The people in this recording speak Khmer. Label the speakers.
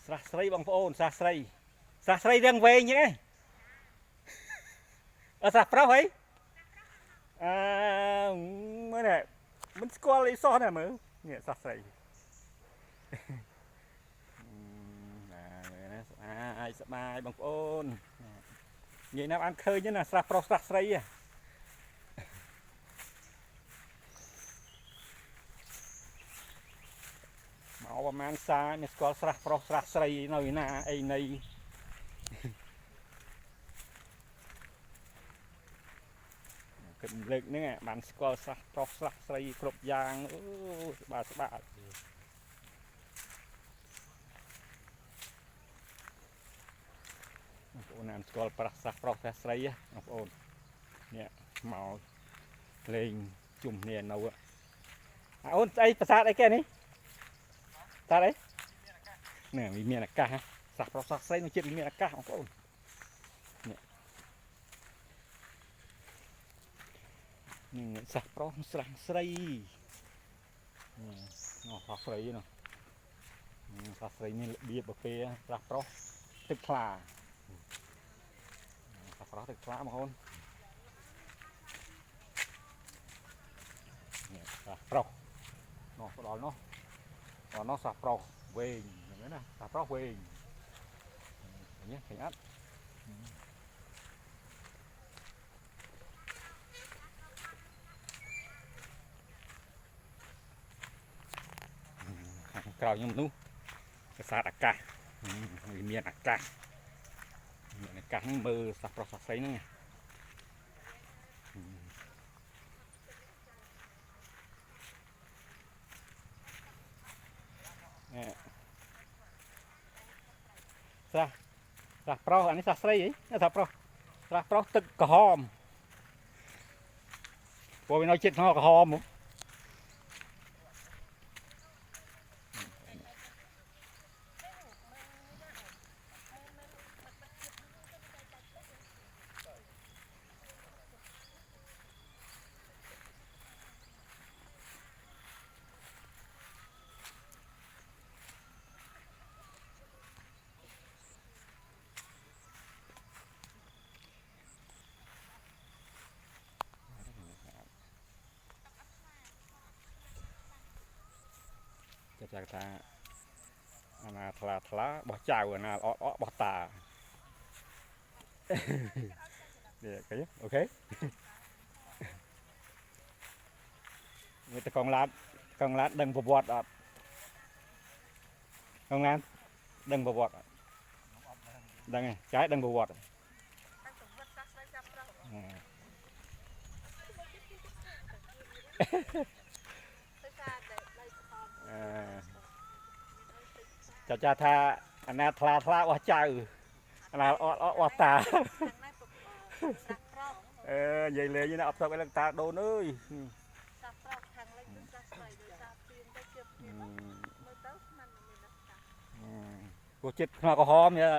Speaker 1: ស្រះស្រីបងប្អូនស្រះស្រីរាងវែងចឹងឯងស្រះប្រុសហីមើលនេះមិនស្គាល់អីសោះណាមើលនេះស្រះស្រីណាអាចសបាយបងប្អូននិយាយណាបានឃើញណាស្រះប្រុសស្រះស្រីមកប្រហែលសាមានស្គាល់ស្រះប្រុសស្រះស្រីនៅណាអីនៃគិតលើកហ្នឹងបានស្គាល់ស្រះប្រុសស្រះស្រីគ្រប់យ៉ាងអូស្បាស្បាបងប្អូនណាស្គាល់ស្រះប្រុសស្រះស្រីបងប្អូននេះមកលេងជុំគ្នានៅអូនស្អីប្រាសាទអីគេនេះតាអីនេះវាមានអាកាសស្រះប្រុសស្រះស្រីនៅចិត្តមានអាកាសបងប្អូននេះស្រះប្រុសស្រះស្រីស្រះស្រីនោះស្រះស្រីមានរបៀបប្រភេទស្រះប្រុសទឹកថ្លាស្រះប្រុសទឹកថ្លាបងប្អូននេះស្រះប្រុសនោះដល់នោះស្រះប្រុសវែងហ្នឹងណាស្រះប្រុសវែងនេះឃើញអត់ក្រោយខ្ញុំនោះប្រាសាទអាកាសវាមានអាកាសហ្នឹងមើលស្រះប្រុសស្រះស្រីហ្នឹងស្រះប្រុសអានេះស្រះស្រីហីស្រះប្រុសទឹកក្រហមព្រោះវានៅជិតថ្នល់ក្រហមហ៎ចាថាអាណាថ្លាបោះចៅអាណាអត់បោះតានេះអូខេមើលតកងឡាតដឹងប្រវត្តិអត់កងឡានដឹងប្រវត្តិអត់ដឹងហ៎ចាយដឹងប្រវត្តិចាថាអាណាថ្លាបោះចៅអាណាអត់បោះតានិយាយលេងណាអត់ស្បឲ្យឡើងតាដូនអើយព្រោះចិត្តខ្មៅក្រហមនេះ